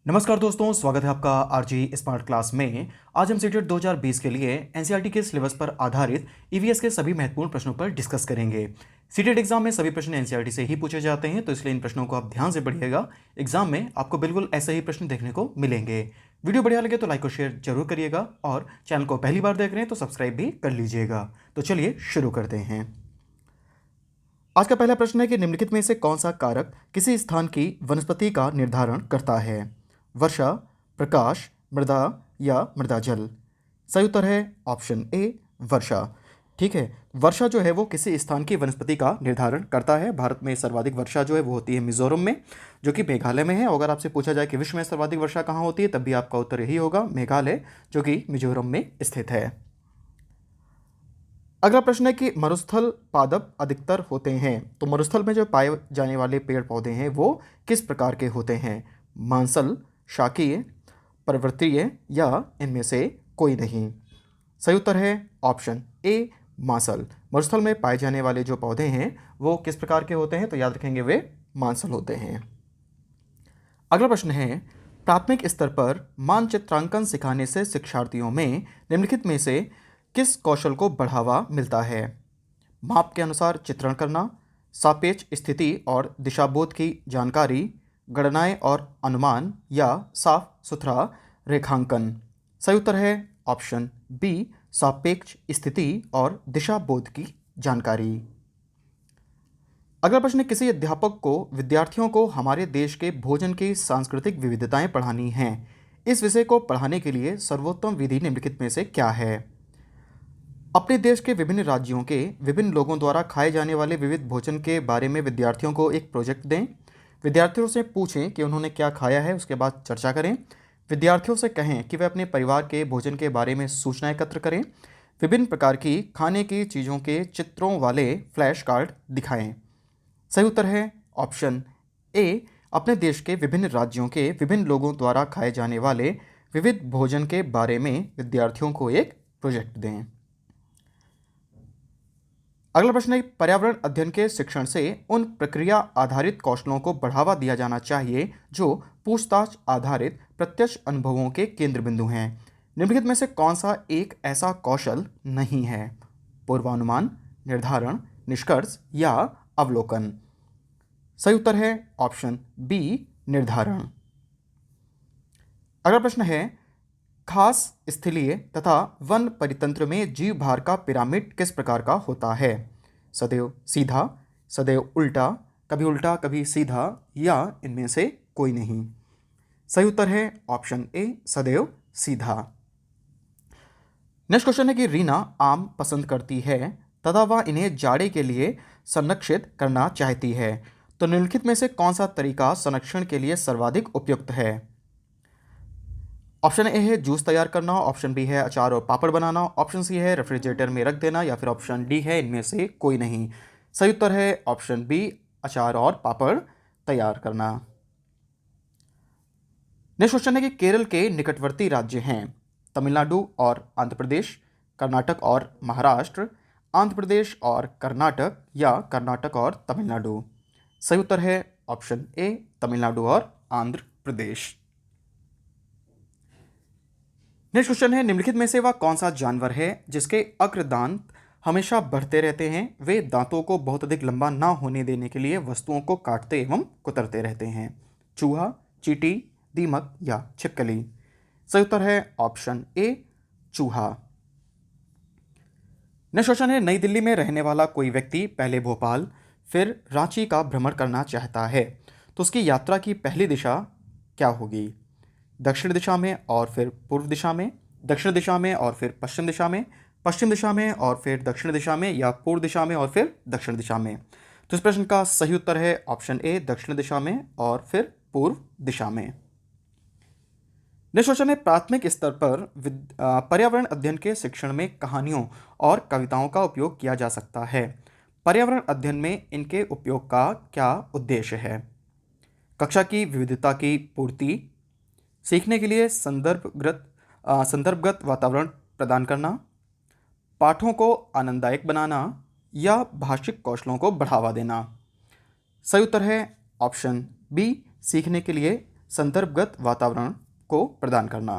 नमस्कार दोस्तों, स्वागत है आपका आरजी स्मार्ट क्लास में। आज हम सीटेट 2020 के लिए एनसीईआरटी के सिलेबस पर आधारित ईवीएस के सभी महत्वपूर्ण प्रश्नों पर डिस्कस करेंगे। सीटेट एग्जाम में सभी प्रश्न एनसीईआरटी से ही पूछे जाते हैं, तो इसलिए इन प्रश्नों को आप ध्यान से पढ़िएगा। एग्जाम में आपको बिल्कुल ऐसे ही प्रश्न देखने को मिलेंगे। वीडियो बढ़िया लगे तो लाइक और शेयर जरूर करिएगा, और चैनल को पहली बार देख रहे हैं तो सब्सक्राइब भी कर लीजिएगा। तो चलिए शुरू करते हैं। आज का पहला प्रश्न है कि निम्नलिखित में से कौन सा कारक किसी स्थान की वनस्पति का निर्धारण करता है? वर्षा, प्रकाश, मृदा या मृदा जल? सही उत्तर है ऑप्शन ए, वर्षा। ठीक है, वर्षा जो है वो किसी स्थान की वनस्पति का निर्धारण करता है। भारत में सर्वाधिक वर्षा जो है वो होती है मिजोरम में, जो कि मेघालय में है। अगर आपसे पूछा जाए कि विश्व में सर्वाधिक वर्षा कहाँ होती है, तब भी आपका उत्तर यही होगा, मेघालय, जो कि मिजोरम में स्थित है। अगला प्रश्न है कि मरुस्थल पादप अधिकतर होते हैं, तो मरुस्थल में जो पाए जाने वाले पेड़ पौधे हैं वो किस प्रकार के होते हैं? मांसल, शाकीय, पर्वतीय या इनमें से कोई नहीं? सही उत्तर है ऑप्शन ए, मांसल। मरुस्थल में पाए जाने वाले जो पौधे हैं वो किस प्रकार के होते हैं? तो याद रखेंगे वे मांसल होते हैं। अगला प्रश्न है, प्राथमिक स्तर पर मानचित्रांकन सिखाने से शिक्षार्थियों में निम्नलिखित में से किस कौशल को बढ़ावा मिलता है? माप के अनुसार चित्रण करना, सापेक्ष स्थिति और दिशाबोध की जानकारी, गणनाएं और अनुमान, या साफ सुथरा रेखांकन? सही उत्तर है ऑप्शन बी, सापेक्ष स्थिति और दिशाबोध की जानकारी। अगला प्रश्न है, किसी अध्यापक को विद्यार्थियों को हमारे देश के भोजन की सांस्कृतिक विविधताएं पढ़ानी हैं। इस विषय को पढ़ाने के लिए सर्वोत्तम विधि निम्नलिखित में से क्या है? अपने देश के विभिन्न राज्यों के विभिन्न लोगों द्वारा खाए जाने वाले विविध भोजन के बारे में विद्यार्थियों को एक प्रोजेक्ट दें। विद्यार्थियों से पूछें कि उन्होंने क्या खाया है, उसके बाद चर्चा करें। विद्यार्थियों से कहें कि वे अपने परिवार के भोजन के बारे में सूचना एकत्र करें। विभिन्न प्रकार की खाने की चीज़ों के चित्रों वाले फ्लैश कार्ड दिखाएं। सही उत्तर है ऑप्शन ए, अपने देश के विभिन्न राज्यों के विभिन्न लोगों द्वारा खाए जाने वाले विविध भोजन के बारे में विद्यार्थियों को एक प्रोजेक्ट दें। अगला प्रश्न है, पर्यावरण अध्ययन के शिक्षण से उन प्रक्रिया आधारित कौशलों को बढ़ावा दिया जाना चाहिए जो पूछताछ आधारित प्रत्यक्ष अनुभवों के केंद्र बिंदु हैं। निम्नलिखित में से कौन सा एक ऐसा कौशल नहीं है? पूर्वानुमान, निर्धारण, निष्कर्ष या अवलोकन? सही उत्तर है ऑप्शन बी, निर्धारण। अगला प्रश्न है, खास स्थलीय तथा वन परितंत्र में जीव भार का पिरामिड किस प्रकार का होता है? सदैव सीधा, सदैव उल्टा कभी सीधा, या इनमें से कोई नहीं? सही उत्तर है ऑप्शन ए, सदैव सीधा। नेक्स्ट क्वेश्चन है कि रीना आम पसंद करती है तथा वह इन्हें जाड़े के लिए संरक्षित करना चाहती है, तो निम्नलिखित में से कौन सा तरीका संरक्षण के लिए सर्वाधिक उपयुक्त है? ऑप्शन ए है जूस तैयार करना, ऑप्शन बी है अचार और पापड़ बनाना, ऑप्शन सी है रेफ्रिजरेटर में रख देना, या फिर ऑप्शन डी है इनमें से कोई नहीं? सही उत्तर है ऑप्शन बी, अचार और पापड़ तैयार करना। नेक्स्ट क्वेश्चन है कि केरल के निकटवर्ती राज्य हैं तमिलनाडु और आंध्र प्रदेश, कर्नाटक और महाराष्ट्र, आंध्र प्रदेश और कर्नाटक, या कर्नाटक और तमिलनाडु? सही उत्तर है ऑप्शन ए, तमिलनाडु और आंध्र प्रदेश। नेक्स्ट क्वेश्चन है, निम्नलिखित में से वह कौन सा जानवर है जिसके अग्र दांत हमेशा बढ़ते रहते हैं? वे दांतों को बहुत अधिक लंबा ना होने देने के लिए वस्तुओं को काटते एवं कुतरते रहते हैं। चूहा, चींटी, दीमक या छिपकली? सही उत्तर है ऑप्शन ए, चूहा। नेक्स्ट क्वेश्चन है, नई दिल्ली में रहने वाला कोई व्यक्ति पहले भोपाल फिर रांची का भ्रमण करना चाहता है, तो उसकी यात्रा की पहली दिशा क्या होगी? दक्षिण दिशा में और फिर पूर्व दिशा में, दक्षिण दिशा में और फिर पश्चिम दिशा में, पश्चिम दिशा में और फिर दक्षिण दिशा में, या पूर्व दिशा में और फिर दक्षिण दिशा में? तो इस प्रश्न का सही उत्तर है ऑप्शन ए, दक्षिण दिशा में और फिर पूर्व दिशा में। नेक्स्ट क्वेश्चन है, प्राथमिक स्तर पर पर्यावरण अध्ययन के शिक्षण में कहानियों और कविताओं का उपयोग किया जा सकता है। पर्यावरण अध्ययन में इनके उपयोग का क्या उद्देश्य है? कक्षा की विविधता की पूर्ति, सीखने के लिए संदर्भगत वातावरण प्रदान करना, पाठों को आनंददायक बनाना, या भाषिक कौशलों को बढ़ावा देना? सही उत्तर है ऑप्शन बी, सीखने के लिए संदर्भगत वातावरण को प्रदान करना।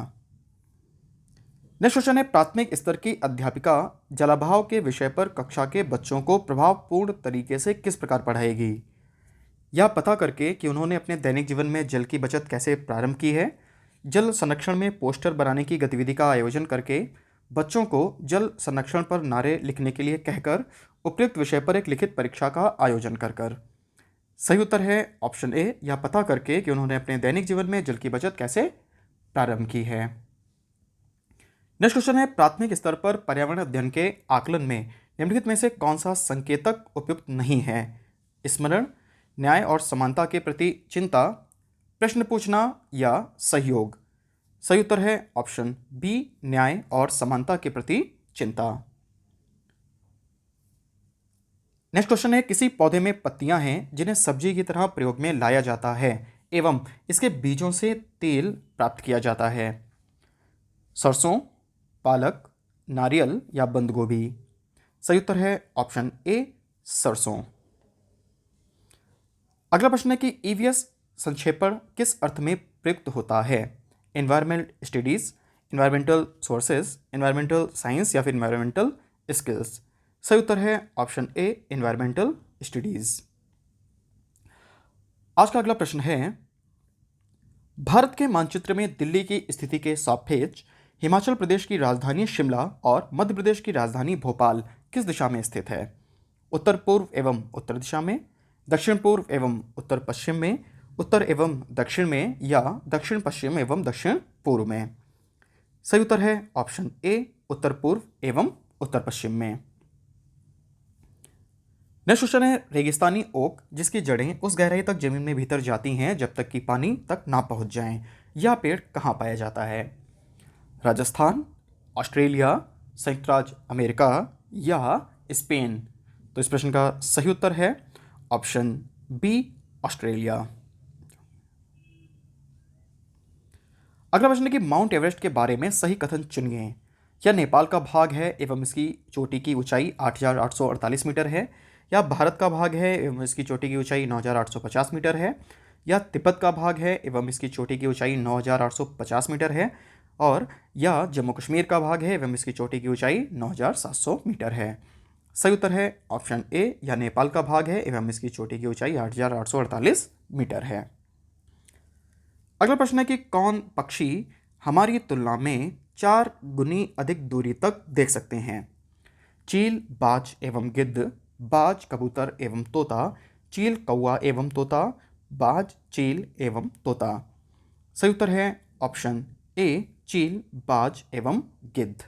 नेक्स्ट क्वेश्चन है, प्राथमिक स्तर की अध्यापिका जलाभाव के विषय पर कक्षा के बच्चों को प्रभावपूर्ण तरीके से किस प्रकार पढ़ाएगी? यह पता करके कि उन्होंने अपने दैनिक जीवन में जल की बचत कैसे प्रारंभ की है, जल संरक्षण में पोस्टर बनाने की गतिविधि का आयोजन करके, बच्चों को जल संरक्षण पर नारे लिखने के लिए कहकर, उपयुक्त विषय पर एक लिखित परीक्षा का आयोजन कर कर। सही उत्तर है ऑप्शन ए, यह पता करके कि उन्होंने अपने दैनिक जीवन में जल की बचत कैसे प्रारंभ की है। नेक्स्ट क्वेश्चन है, प्राथमिक स्तर पर पर्यावरण अध्ययन के आकलन में निम्नलिखित में से कौन सा संकेतक उपयुक्त नहीं है? स्मरण, न्याय और समानता के प्रति चिंता, प्रश्न पूछना या सहयोग। सही उत्तर है ऑप्शन बी, न्याय और समानता के प्रति चिंता। नेक्स्ट क्वेश्चन है, किसी पौधे में पत्तियां हैं जिन्हें सब्जी की तरह प्रयोग में लाया जाता है एवं इसके बीजों से तेल प्राप्त किया जाता है। सरसों, पालक, नारियल या बंद गोभी। सही उत्तर है ऑप्शन ए, सरसों। अगला प्रश्न है कि ईवीएस संक्षेपण किस अर्थ में प्रयुक्त होता है? Environment studies, environmental sources, environmental science या फिर एनवायरमेंटल स्किल्स। सही उत्तर है ऑप्शन ए, एनवायरमेंटल स्टडीज। आज का अगला प्रश्न है, भारत के मानचित्र में दिल्ली की स्थिति के सापेक्ष हिमाचल प्रदेश की राजधानी शिमला और मध्य प्रदेश की राजधानी भोपाल किस दिशा में स्थित है? उत्तर पूर्व एवं उत्तर दिशा में, दक्षिण पूर्व एवं उत्तर पश्चिम में, उत्तर एवं दक्षिण में या दक्षिण पश्चिम एवं दक्षिण पूर्व में। सही उत्तर है ऑप्शन ए, उत्तर पूर्व एवं उत्तर पश्चिम में। नेक्स्ट क्वेश्चन है, रेगिस्तानी ओक जिसकी जड़ें उस गहराई तक जमीन में भीतर जाती हैं जब तक कि पानी तक ना पहुंच जाएं, यह पेड़ कहाँ पाया जाता है? राजस्थान, ऑस्ट्रेलिया, संयुक्त राज्य अमेरिका या स्पेन। तो इस प्रश्न का सही उत्तर है ऑप्शन बी, ऑस्ट्रेलिया। अगला प्रश्न है कि माउंट एवरेस्ट के बारे में सही कथन चुनिए। यह नेपाल का भाग है एवं इसकी चोटी की ऊंचाई 8,848 मीटर है, या भारत का भाग है एवं इसकी चोटी की ऊंचाई 9,850 मीटर है, या तिब्बत का भाग है एवं इसकी चोटी की ऊंचाई 9,850 मीटर है, और या जम्मू कश्मीर का भाग है एवं इसकी चोटी की ऊंचाई 9,700 मीटर है। सही उत्तर है ऑप्शन ए, या नेपाल का भाग है एवं इसकी चोटी की ऊंचाई 8,848 मीटर है। अगला प्रश्न है कि कौन पक्षी हमारी तुलना में 4 गुनी अधिक दूरी तक देख सकते हैं? चील, बाज एवं गिद्ध, बाज, कबूतर एवं तोता, चील, कौवा एवं तोता, बाज, चील एवं तोता। सही उत्तर है ऑप्शन ए, चील, बाज एवं गिद्ध।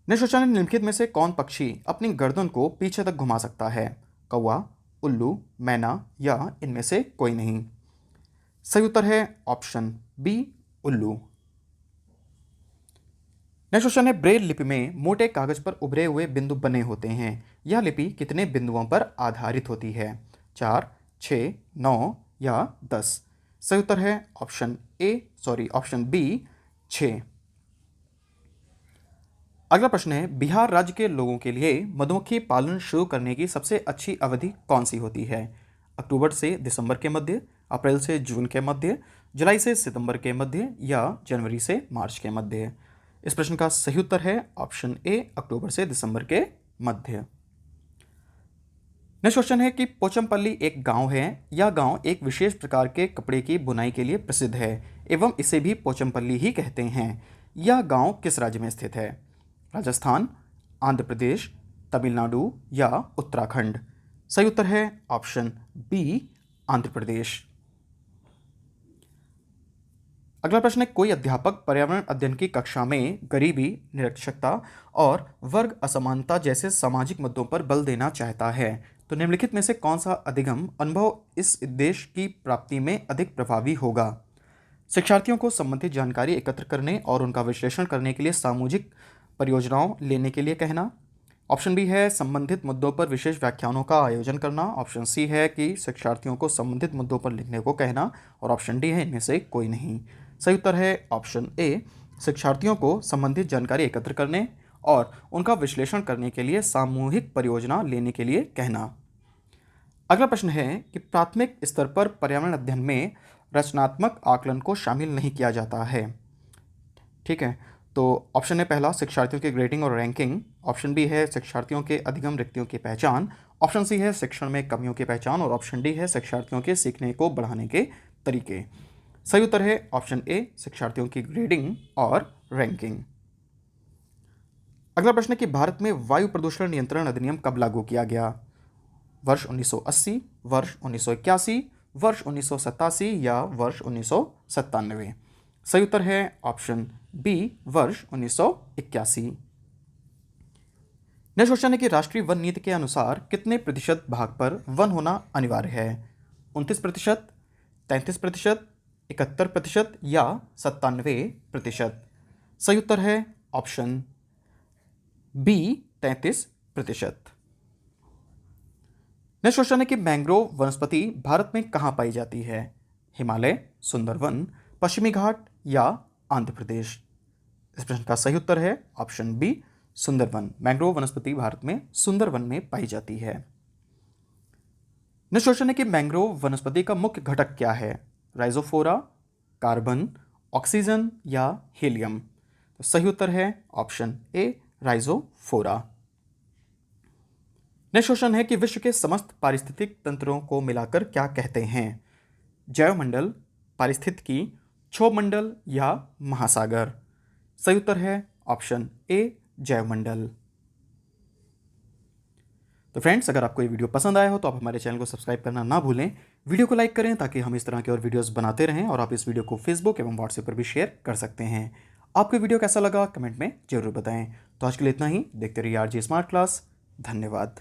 नेक्स्ट क्वेश्चन है, निम्नलिखित में से कौन पक्षी अपनी गर्दन को पीछे तक घुमा सकता है? कौवा, उल्लू, मैना या इनमें से कोई नहीं। सही उत्तर है ऑप्शन बी, उल्लू। नेक्स्ट क्वेश्चन है, ब्रेल लिपि में मोटे कागज पर उभरे हुए बिंदु बने होते हैं। यह लिपि कितने बिंदुओं पर आधारित होती है? 4, 6, 9 या 10। सही उत्तर है ऑप्शन बी, 6। अगला प्रश्न है, बिहार राज्य के लोगों के लिए मधुमक्खी पालन शुरू करने की सबसे अच्छी अवधि कौन सी होती है? अक्टूबर से दिसंबर के मध्य, अप्रैल से जून के मध्य, जुलाई से सितंबर के मध्य या जनवरी से मार्च के मध्य। इस प्रश्न का सही उत्तर है ऑप्शन ए, अक्टूबर से दिसंबर के मध्य। नेक्स्ट क्वेश्चन है कि पोचमपल्ली एक गांव है। यह गांव एक विशेष प्रकार के कपड़े की बुनाई के लिए प्रसिद्ध है एवं इसे भी पोचमपल्ली ही कहते हैं। यह गांव किस राज्य में स्थित है? राजस्थान, आंध्र प्रदेश, तमिलनाडु या उत्तराखंड। सही उत्तर है ऑप्शन बी, आंध्र प्रदेश। अगला प्रश्न है, कोई अध्यापक पर्यावरण अध्ययन की कक्षा में गरीबी, निरक्षरता और वर्ग असमानता जैसे सामाजिक मुद्दों पर बल देना चाहता है, तो निम्नलिखित में से कौन सा अधिगम अनुभव इस उद्देश्य की प्राप्ति में अधिक प्रभावी होगा? शिक्षार्थियों को संबंधित जानकारी एकत्र करने और उनका विश्लेषण करने के लिए सामूहिक परियोजनाओं लेने के लिए कहना। ऑप्शन बी है संबंधित मुद्दों पर विशेष व्याख्यानों का आयोजन करना। ऑप्शन सी है कि शिक्षार्थियों को संबंधित मुद्दों पर लिखने को कहना, और ऑप्शन डी है इनमें से कोई नहीं। सही उत्तर है ऑप्शन ए, शिक्षार्थियों को संबंधित जानकारी एकत्र करने और उनका विश्लेषण करने के लिए सामूहिक परियोजना लेने के लिए कहना। अगला प्रश्न है कि प्राथमिक स्तर पर पर्यावरण अध्ययन में रचनात्मक आकलन को शामिल नहीं किया जाता है। ठीक है, तो ऑप्शन है पहला शिक्षार्थियों की ग्रेडिंग और रैंकिंग, ऑप्शन बी है शिक्षार्थियों के अधिगम रिक्तियों की पहचान, ऑप्शन सी है शिक्षण में कमियों की पहचान और ऑप्शन डी है शिक्षार्थियों के सीखने को बढ़ाने के तरीके। सही उत्तर है ऑप्शन ए शिक्षार्थियों की ग्रेडिंग और रैंकिंग। अगला प्रश्न है कि भारत में वायु प्रदूषण नियंत्रण अधिनियम कब लागू किया गया? वर्ष 1980, वर्ष 1981, वर्ष 1987 या वर्ष 1997? सही उत्तर है ऑप्शन बी वर्ष 1981। नेक्स्ट क्वेश्चन है कि राष्ट्रीय वन नीति के अनुसार कितने प्रतिशत भाग पर वन होना अनिवार्य है? 29%, 33%, 71% या 97%? सही उत्तर है ऑप्शन बी 33%। नेक्स्ट क्वेश्चन है कि मैंग्रोव वनस्पति भारत में कहाँ पाई जाती है? हिमालय, सुंदरवन, पश्चिमी घाट या आंध्र प्रदेश? इस प्रश्न का सही उत्तर है ऑप्शन बी सुंदरवन। मैंग्रोव वनस्पति भारत में सुंदरवन में पाई जाती है। नेक्स्ट क्वेश्चन है कि मैंग्रोव वनस्पति का मुख्य घटक क्या है? राइजोफोरा, कार्बन, ऑक्सीजन या हीलियम? तो सही उत्तर है option A Rhizophora. Next question है कि विश्व के समस्त पारिस्थितिक तंत्रों को मिलाकर क्या कहते हैं? जैवमंडल, पारिस्थितिकी, क्षोभमंडल या महासागर? सही उत्तर है ऑप्शन ए जैवमंडल। तो फ्रेंड्स, अगर आपको ये वीडियो पसंद आया हो तो आप हमारे चैनल को सब्सक्राइब करना ना भूलें, वीडियो को लाइक करें ताकि हम इस तरह के और वीडियोस बनाते रहें, और आप इस वीडियो को फेसबुक एवं व्हाट्सएप पर भी शेयर कर सकते हैं। आपको वीडियो कैसा लगा कमेंट में जरूर बताएं। तो आज के लिए इतना ही। देखते रहिए आरजे स्मार्ट क्लास। धन्यवाद।